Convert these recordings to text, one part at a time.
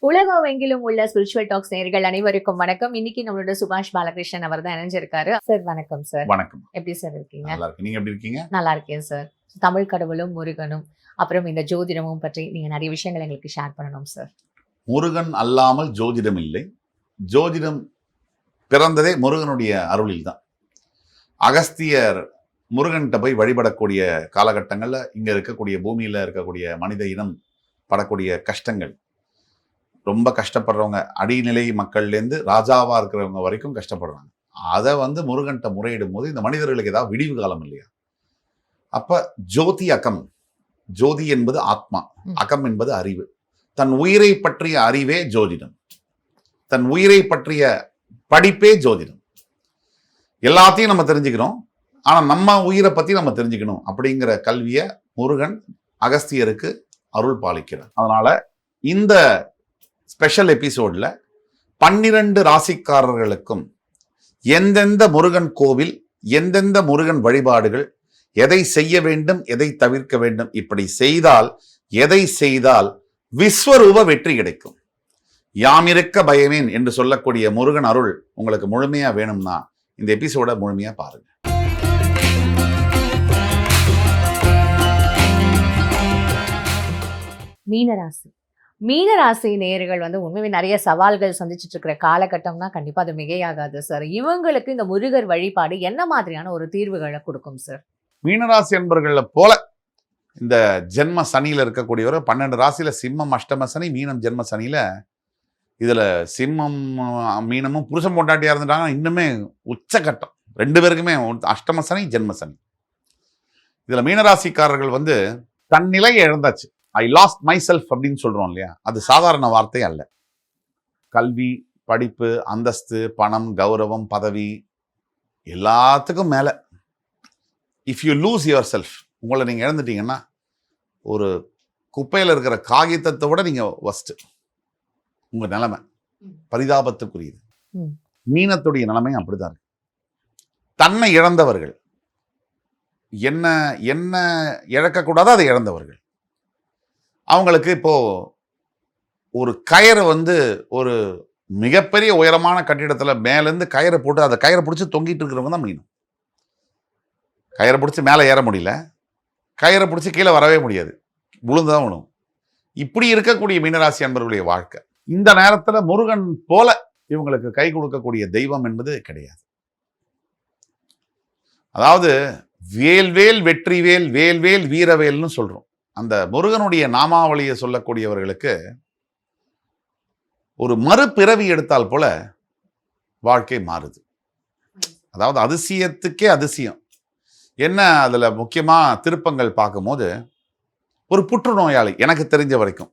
உலகமெங்கிலும் உள்ள spiritual tax நேயர்கள் அனைவருக்கும் வணக்கம். இன்னைக்கு நம்மளோட சுபாஷ் பாலகிருஷ்ணன் அவர் தான் இணைஞ்சிருக்காரு. சார் வணக்கம் சார். வணக்கம். எப்படி சார் இருக்கீங்க? நல்லா இருக்கு. நீங்க எப்படி இருக்கீங்க? நல்லா இருக்கேன் சார். தமிழ் கடவுளும் முருகனும் அப்புறம் இந்த ஜோதிடமும் பற்றி நீங்க நிறைய விஷயங்கள் எங்களுக்கு ஷேர் பண்ணணும் சார். முருகன் அல்லாமல் ஜோதிடம் இல்லை. ஜோதிடம் பிறந்ததே முருகனுடைய அருளில் தான். அகஸ்தியர் முருகன்கிட்ட போய் வழிபடக்கூடிய காலகட்டங்கள்ல இங்க இருக்கக்கூடிய பூமியில இருக்கக்கூடிய மனித இனம் படக்கூடிய கஷ்டங்கள், ரொம்ப கஷ்டப்படுறவங்க, அடிநிலை மக்கள்லேருந்து ராஜாவா இருக்கிறவங்க வரைக்கும் கஷ்டப்படுறாங்க. அதை முருகன்கிட்ட முறையிடும் போது இந்த மனிதர்களுக்கு ஏதாவது விடிவு காலம் இல்லையா? அப்ப ஜோதி அகம், ஜோதி என்பது ஆத்மா, அகம் என்பது அறிவு. தன் உயிரை பற்றிய அறிவே ஜோதிடம், தன் உயிரை பற்றிய படிப்பே ஜோதிடம். எல்லாத்தையும் நம்ம தெரிஞ்சுக்கிறோம், ஆனா நம்ம உயிரை பத்தி நம்ம தெரிஞ்சுக்கணும் அப்படிங்கிற கல்வியை முருகன் அகஸ்தியருக்கு அருள் பாலிக்கிறார். அதனால இந்த ஸ்பெஷல் எபிசோட்ல 12 ராசிக்காரர்களுக்கும் எந்தெந்த முருகன் கோவில், எந்தெந்த முருகன் வழிபாடுகள், எதை செய்ய வேண்டும், எதை தவிர்க்க வேண்டும், இப்படி செய்தால் எதை செய்தால் விஸ்வரூப வெற்றி கிடைக்கும், யாமிருக்க பயமேன் என்று சொல்லக்கூடிய முருகன் அருள் உங்களுக்கு முழுமையா வேணும்னா இந்த எபிசோட முழுமையா பாருங்க. மீனராசி. மீனராசி நேயர்கள் உண்மையே நிறைய சவால்கள் சந்திச்சுட்டு இருக்கிற காலகட்டம்னா கண்டிப்பா அது மிகையாகாது சார். இவங்களுக்கு இந்த முருகர் வழிபாடு என்ன மாதிரியான ஒரு தீர்வுகளை கொடுக்கும் சார்? மீனராசி என்பர்கள போல இந்த ஜென்ம சனியில இருக்கக்கூடியவர் 12 ராசியில சிம்மம் அஷ்டம சனி, மீனம் ஜென்ம சனியில, இதுல சிம்மம் மீனமும் புருஷன் பொண்டாட்டியா இருந்துட்டாங்க. இன்னுமே உச்சகட்டம் 2 பேருக்குமே அஷ்டம சனி ஜென்ம சனி. இதுல மீனராசிக்காரர்கள் தன் நிலையை இழந்தாச்சு. ஐ லாஸ்ட் மை செல்ஃப் அப்படின்னு சொல்றோம் இல்லையா, அது சாதாரண வார்த்தை அல்ல. கல்வி, படிப்பு, அந்தஸ்து, பணம், கௌரவம், பதவி, எல்லாத்துக்கும் மேல if you lose your self, உங்களை நீங்க இழந்துட்டீங்கன்னா ஒரு குப்பையில் இருக்கிற காகிதத்தை விட நீங்க வஸ்ட். உங்க நிலைமை பரிதாபத்துக்குரியது. மீனத்துடைய நிலைமை அப்படிதான் இருக்கு. தன்னை இழந்தவர்கள், என்ன என்ன இழக்கக்கூடாதோ அதை இழந்தவர்கள். அவங்களுக்கு இப்போ ஒரு கயிறு ஒரு மிகப்பெரிய உயரமான கட்டிடத்துல மேலேருந்து கயிறை போட்டு அந்த கயிறை பிடிச்சி தொங்கிட்டு இருக்கிறவங்க தான் மீனம். கயிறை பிடிச்சி மேலே ஏற முடியல, கயிறை பிடிச்சி கீழே வரவே முடியாது, விழுந்துதான் விழும். இப்படி இருக்கக்கூடிய மீனராசி அன்பர்களுடைய வாழ்க்கை. இந்த நேரத்துல முருகன் போல இவங்களுக்கு கை கொடுக்கக்கூடிய தெய்வம் என்பது கிடையாது. அதாவது வேல்வேல் வெற்றிவேல், வேல்வேல் வீரவேல்னு சொல்றோம். அந்த முருகனுடைய நாமாவளியை சொல்லக்கூடியவர்களுக்கு ஒரு மறுபிறவி எடுத்தால் போல வாழ்க்கை மாறுது. அதாவது அதிசயத்துக்கே அதிசயம். என்ன அதுல முக்கியமா திருப்பங்கள் பார்க்கும்போது, ஒரு புற்றுநோயாளி, எனக்கு தெரிஞ்ச வரைக்கும்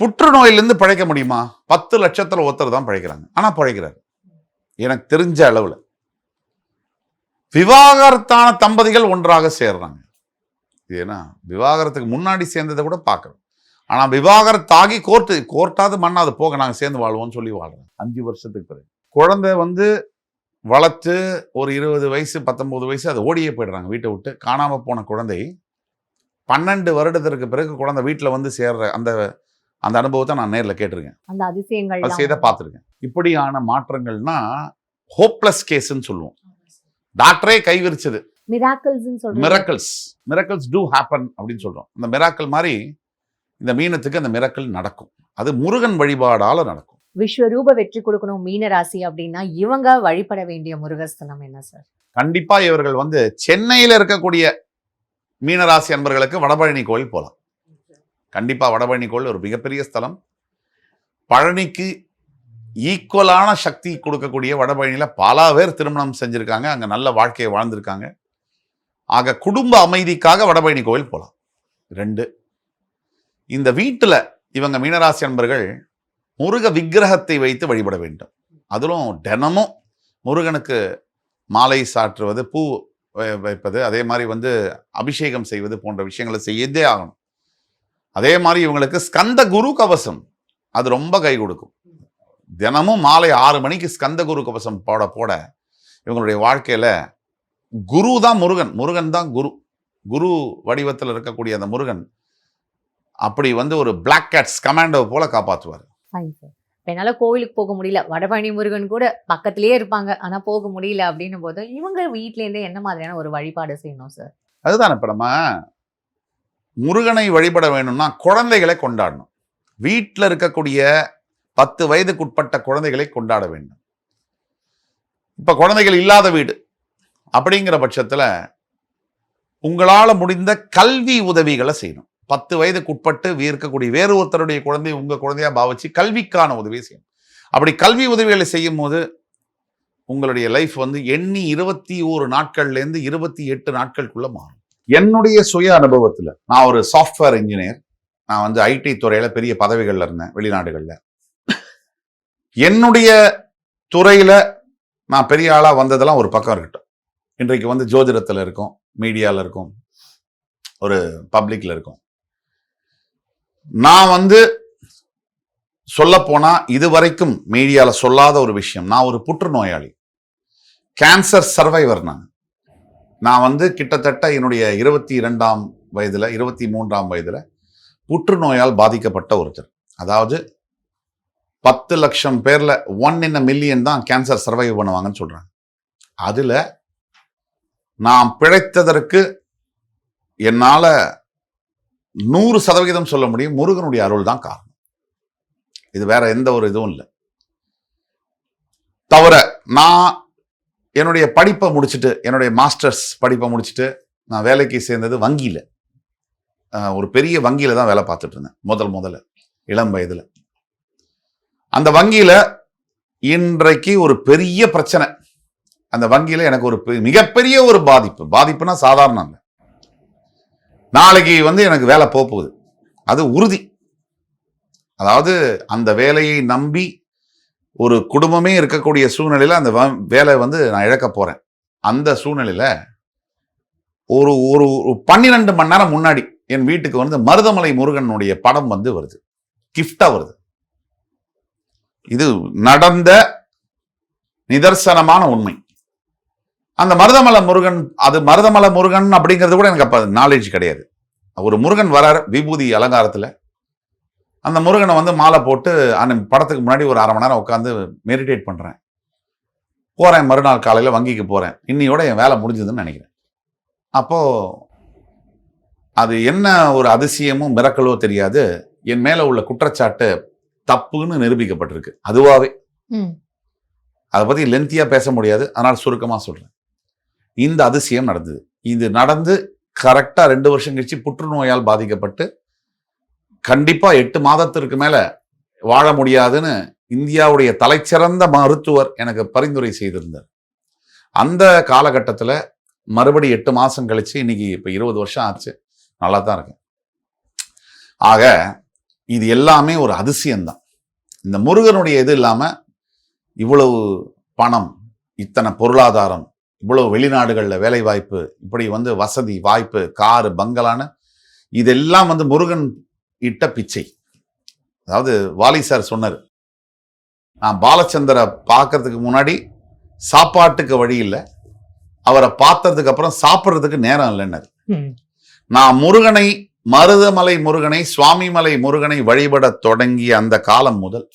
புற்றுநோயிலிருந்து பிழைக்க முடியுமா? 10 லட்சத்துல ஒருத்தர் தான் பிழைக்கிறாங்க. ஆனா பிழைக்கிறாரு எனக்கு தெரிஞ்ச அளவுல. விவாகரத்தான தம்பதிகள் ஒன்றாக சேர்றாங்க. ஏன்னா விவாகரத்துக்கு முன்னாடி சேர்ந்ததை கூட பார்க்கறோம். ஆனா விவாகரத்தாகி கோர்ட்டாவது மண்ணாது போக நாங்க சேர்ந்து வாழ்வோம்னு சொல்லி வாழ்றோம். 5 வருஷத்துக்கு பிறகு குழந்தை வளர்த்து ஒரு 20 வயசு 19 வயசு அது ஓடியே போயிடுறாங்க வீட்டை விட்டு. காணாம போன குழந்தை 12 வருடத்திற்கு பிறகு குழந்தை வீட்டுல சேர்ற அந்த அனுபவத்தை நான் நேர்ல கேட்டிருக்கேன். அந்த அதிசயங்கள் செய்த பார்த்துருக்கேன். இப்படியான மாற்றங்கள்னா ஹோப்லெஸ் கேஸ்ன்னு சொல்லுவோம். டாக்டரே கைவிரிச்சது. மிராக்கிள்ஸ் டு ஹேப்பன் அப்படின்னு சொல்றோம். அந்த மிராக்கிள் மாதிரி இந்த மீனத்துக்கு அந்த மிராக்கிள் நடக்கும். அது முருகன் வழிபாடால நடக்கும். விஸ்வரூப வெற்றி கொடுக்கணும் மீனராசி அப்படின்னா இவங்க வழிபட வேண்டிய முருகஸ்தலம் என்ன சார்? கண்டிப்பா இவர்கள் சென்னையில இருக்கக்கூடிய மீனராசி அன்பர்களுக்கு வடபழனி கோயில் போகலாம். கண்டிப்பா வடபழனி கோயில் ஒரு மிகப்பெரிய ஸ்தலம். பழனிக்கு ஈக்குவலான சக்தி கொடுக்கக்கூடிய வடபழனியில பல பேர் திருமணம் செஞ்சிருக்காங்க, அங்க நல்ல வாழ்க்கையை வாழ்ந்திருக்காங்க. ஆக குடும்ப அமைதிக்காக வடபழனி கோயில் போகலாம். 2, இந்த வீட்டுல இவங்க மீனராசி அன்பர்கள் முருக விக்கிரகத்தை வைத்து வழிபட வேண்டும். அதிலும் தினமும் முருகனுக்கு மாலை சாற்றுவது, பூ வைப்பது, அதே மாதிரி அபிஷேகம் செய்வது போன்ற விஷயங்களை செய்யதே ஆகணும். அதே மாதிரி இவங்களுக்கு ஸ்கந்த குரு கவசம் அது ரொம்ப கை கொடுக்கும். தினமும் மாலை 6 மணிக்கு ஸ்கந்த குரு கவசம் போட இவங்களுடைய வாழ்க்கையில குரு தான் முருகன் தான் குரு வடிவத்தில் இருக்கக்கூடிய அந்த முருகன் அப்படி வந்து ஒரு பிளாக் கேட்ஸ் கமாண்டோ போல காப்பாற்றுவார். Fine sir. இப்ப என்னால கோவிலுக்கு போக முடியல. வடபழனி முருகன் கூட பக்கத்திலேயே இருப்பாங்க. ஆனா போக முடியல அப்படின்னும் போது, இவங்க வீட்ல இருந்தே என்ன மாதிரியான ஒரு வழிபாடு செய்யணும் சார்? அதுதான் இப்ப நம்ம முருகனை வழிபட வேணும்னா குழந்தைகளை கொண்டாடணும். வீட்டில் இருக்கக்கூடிய 10 வயதுக்குட்பட்ட குழந்தைகளை கொண்டாட வேண்டும். இப்ப குழந்தைகள் இல்லாத வீடு அப்படிங்கிற பட்சத்துல உங்களால முடிந்த கல்வி உதவிகளை செய்யணும். 10 வயதுக்குட்பட்டு இருக்கக்கூடிய வேறு ஒருத்தருடைய குழந்தை உங்க குழந்தையா பாவிச்சு கல்விக்கான உதவியை செய்யணும். அப்படி கல்வி உதவிகளை செய்யும் போது உங்களுடைய லைஃப் வந்து எண்ணி 21 நாட்கள்ல இருந்து 28 நாட்களுக்குள்ள மாறும். என்னுடைய சுய அனுபவத்துல நான் ஒரு சாஃப்ட்வேர் இன்ஜினியர். நான் வந்து ஐடி துறையில பெரிய பதவிகள்ல இருந்தேன் வெளிநாடுகள்ல. என்னுடைய துறையில நான் பெரிய ஆளா வந்ததெல்லாம் ஒரு பக்கம் இருக்கட்டும். இன்றைக்கு வந்து ஜோதிடத்துல இருக்கும், மீடியால இருக்கும், ஒரு பப்ளிக்ல இருக்கும். நான் வந்து சொல்ல போனா இதுவரைக்கும் மீடியால சொல்லாத ஒரு விஷயம், நான் ஒரு புற்றுநோயாளி, கேன்சர் சர்வைவர். நான் வந்து கிட்டத்தட்ட என்னுடைய 22ஆம் வயதுல 23ஆம் வயதுல புற்றுநோயால் பாதிக்கப்பட்ட ஒருத்தர். அதாவது 10 லட்சம் பேர்ல 1 in a million தான் கேன்சர் சர்வைவ் பண்ணுவாங்கன்னு சொல்றாங்க. அதுல நான் பிழைத்ததற்கு என்னால 100% சொல்ல முடியும், முருகனுடைய அருள் தான் காரணம். இது வேற எந்த ஒரு இதுவும் இல்லை. தவிர நான் என்னுடைய படிப்பை முடிச்சுட்டு, என்னுடைய மாஸ்டர்ஸ் படிப்பை முடிச்சுட்டு நான் வேலைக்கு சேர்ந்தது வங்கியில. ஒரு பெரிய வங்கியில தான் வேலை பார்த்துட்டு இருந்தேன் முதல்ல இளம் வயதுல. அந்த வங்கியில இன்றைக்கு ஒரு பெரிய பிரச்சனை. அந்த வங்கியில எனக்கு ஒரு மிகப்பெரிய ஒரு பாதிப்புனா சாதாரண இல்லை. நாளைக்கு வந்து எனக்கு வேலை போகுது, அது உறுதி. அதாவது அந்த வேலையை நம்பி ஒரு குடும்பமே இருக்கக்கூடிய சூழ்நிலையில அந்த வேலை வந்து நான் இழக்க போறேன். அந்த சூழ்நிலையில ஒரு ஒரு 12 மணி நேரம் முன்னாடி என் வீட்டுக்கு வந்து மருதமலை முருகனுடைய படம் வந்து வருது, கிஃப்டா வருது. இது நடந்த நிதர்சனமான உண்மை. அந்த மருதமலை முருகன், அது மருதமலை முருகன் அப்படிங்கிறது கூட எனக்கு அப்ப நாலேஜ் கிடையாது. ஒரு முருகன் வரார் விபூதி அலங்காரத்துல. அந்த முருகனை வந்து மாலை போட்டு அந்த படத்துக்கு முன்னாடி ஒரு 1/2 மணி நேரம் உட்காந்து மெடிடேட் பண்றேன். போறேன், மறுநாள் காலையில வங்கிக்கு போறேன். இன்னையோட என் வேலை முடிஞ்சதுன்னு நினைக்கிறேன். அப்போ அது என்ன ஒரு அதிசயமும் மிரக்கலோ தெரியாது, என் மேல உள்ள குற்றச்சாட்டு தப்புன்னு நிரூபிக்கப்பட்டிருக்கு அதுவாவே. அதை பத்தி லென்த்தியா பேச முடியாது, அதனால சுருக்கமா சொல்றேன். இந்த அதிசயம் நடந்தது. இது நடந்து கரெக்டா 2 வருஷம் கழிச்சு புற்றுநோயால் பாதிக்கப்பட்டு கண்டிப்பா 8 மாதத்திற்கு மேல வாழ முடியாதுன்னு இந்தியாவுடைய தலைச்சிறந்த மருத்துவர் எனக்கு பரிந்துரை செய்திருந்தார். அந்த காலகட்டத்தில் மறுபடி 8 மாசம் கழிச்சு இன்னைக்கு இப்ப 20 வருஷம் ஆச்சு, நல்லா தான் இருக்கு. ஆக இது எல்லாமே ஒரு அதிசயம்தான். இந்த முருகனுடைய இது இல்லாம இவ்வளவு பணம், இத்தனை பொருளாதாரம், இவ்வளவு வெளிநாடுகள்ல வேலை வாய்ப்பு, இப்படி வந்து வசதி வாய்ப்பு, காரு பங்களான்னு இதெல்லாம் வந்து முருகன் இட்ட பிச்சை. அதாவது வாலி சார் சொன்னார், நான் பாலச்சந்தரை பார்க்கறதுக்கு முன்னாடி சாப்பாட்டுக்கு வழி இல்லை, அவரை பார்த்ததுக்கு அப்புறம் சாப்பிட்றதுக்கு நேரம் இல்லைன்னாரு. நான் முருகனை, மருதமலை முருகனை, சுவாமிமலை முருகனை வழிபட தொடங்கிய அந்த காலம் முதல்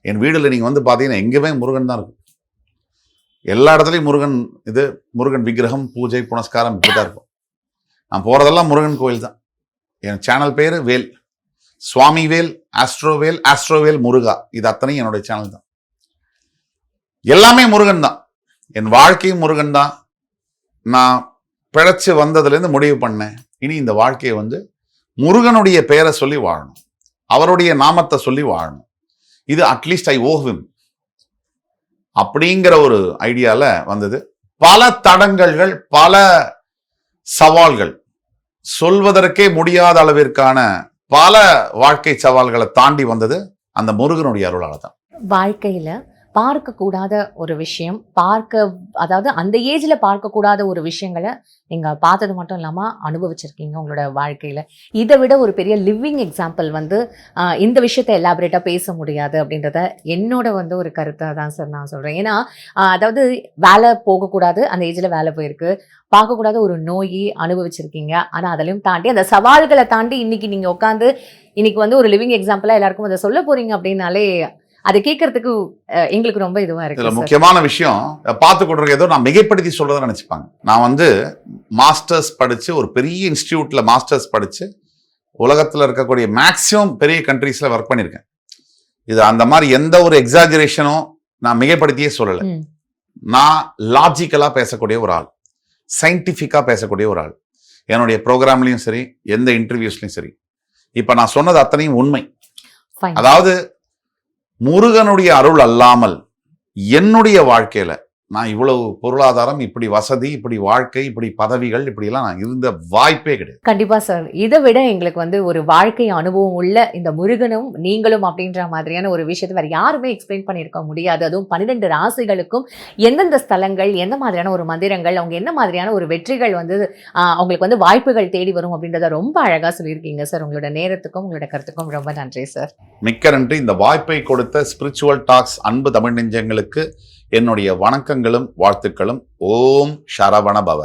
என் வீடுல நீங்க வந்து பாத்தீங்கன்னா எங்கேயுமே முருகன் தான் இருக்கும். எல்லா இடத்துலையும் முருகன், இது முருகன் விக்கிரகம், பூஜை புனஸ்காரம் இப்படிதான் இருக்கும். நான் போறதெல்லாம் முருகன் கோயில் தான். என் சேனல் பேரு வேல், சுவாமி வேல், ஆஸ்ட்ரோவேல், ஆஸ்ட்ரோவேல் முருகா, இது அத்தனையும் என்னுடைய சேனல் தான். எல்லாமே முருகன் தான். என் வாழ்க்கையும் முருகன் தான். நான் பிழைச்சு வந்ததுலேருந்து முடிவு பண்ணேன், இனி இந்த வாழ்க்கையை வந்து முருகனுடைய பெயரை சொல்லி வாழணும், அவருடைய நாமத்தை சொல்லி வாழணும். இது அட்லீஸ்ட் ஐ ஓ ஹிம் அப்படிங்கிற ஒரு ஐடியால வந்தது. பல தடங்கல்கள், பல சவால்கள், சொல்வதற்கே முடியாத அளவிற்கான பல வாழ்க்கை சவால்களை தாண்டி வந்தது அந்த முருகனுடைய அருளால தான். வாழ்க்கையில பார்க்கக்கூடாத ஒரு விஷயம், அதாவது அந்த ஏஜ்ல பார்க்கக்கூடாத ஒரு விஷயங்கள நீங்க பார்த்தது மட்டும் இல்லாம அனுபவிச்சிருக்கீங்க உங்களோட வாழ்க்கையில. இத விட ஒரு பெரிய லிவிங் எக்ஸாம்பிள் வந்து இந்த விஷயத்த எலாபரேட்டா பேச முடியாது அப்படின்றத என்னோட வந்து ஒரு கருத்தா தான் சார் நான் சொல்றேன். ஏன்னா அதாவது வேலை போகக்கூடாது, அந்த ஏஜ்ல வேலை போயிருக்கு. பார்க்கக்கூடாத ஒரு நோய் அனுபவிச்சிருக்கீங்க. ஆனா அதெல்லாம் தாண்டி அந்த சவால்கள தாண்டி இன்னைக்கு நீங்க உட்கார்ந்து இன்னைக்கு வந்து ஒரு லிவிங் எக்ஸாம்பிளா எல்லாருக்கும் அத சொல்ல போறீங்க அப்படின்னாலே அத கேட்கறதுக்கு எங்களுக்கு ரொம்ப இதுவா இருக்கு இதுல சார். முக்கியமான விஷயம், பார்த்து கொண்டிருக்க ஏதோ நான் மிகைப்படுத்தி சொல்றதை நினைச்சுப்பாங்க. நான் வந்து மாஸ்டர்ஸ் படிச்சு ஒரு பெரிய இன்ஸ்டிடியூட்ல மாஸ்டர்ஸ் படிச்சு உலகத்துல இருக்கக்கூடிய மேக்சிமம் பெரிய கண்ட்ரீஸ்ல ஒர்க் பண்ணியிருக்கேன். இது அந்த மாதிரி எந்த ஒரு எக்ஸாஜரேஷனும் நான் மிகைப்படுத்தியே சொல்லல. ம். நான் லாஜிக்கலா பேசக்கூடிய ஒரு ஆள், சயின்டிபிக்கா பேசக்கூடிய ஒரு ஆள். என்னுடைய ப்ரோக்ராம்லயும் சரி, எந்த இன்டர்வியூஸ்லயும் சரி. இப்ப நான் சொன்னது அத்தனையும் உண்மை. Fine. அதாவது முருகனுடைய அருள் அல்லாமல் என்னுடைய வாழ்க்கையில நான் இவ்வளவு பொருளாதாரம், இப்படி வசதி, இப்படி வாழ்க்கை, இப்படி பதவிகள், இப்படி எல்லாம் நான் இருந்த வாய்ப்பே கிடையாது. கண்டிப்பா சார். இத விட எங்களுக்கு வந்து ஒரு வாழ்க்கை அனுபவம் உள்ள இந்த முருகனும் நீங்களும் அப்படின்ற மாதிரியான ஒரு விஷயத்த வேற யாருமே எக்ஸ்பிளைன் பண்ணியிருக்க முடியாது. அதுவும் 12 ராசிகளுக்கும் எந்தெந்த ஸ்தலங்கள், எந்த மாதிரியான ஒரு மந்திரங்கள், அவங்க என்ன மாதிரியான ஒரு வெற்றிகள் வந்து அவங்களுக்கு வந்து வாய்ப்புகள் தேடி வரும் அப்படின்றத ரொம்ப அழகா சொல்லியிருக்கீங்க சார். உங்களோட நேரத்துக்கும் உங்களோட கருத்துக்கும் ரொம்ப நன்றி சார். மிக்க நன்றி. இந்த வாய்ப்பை கொடுத்த ஸ்பிரிச்சுவல் டாக்ஸ் அன்பு தமிழ் நெஞ்சங்களுக்கு என்னுடைய வணக்கங்களும் வாழ்த்துக்களும். ஓம் சரவண பவ.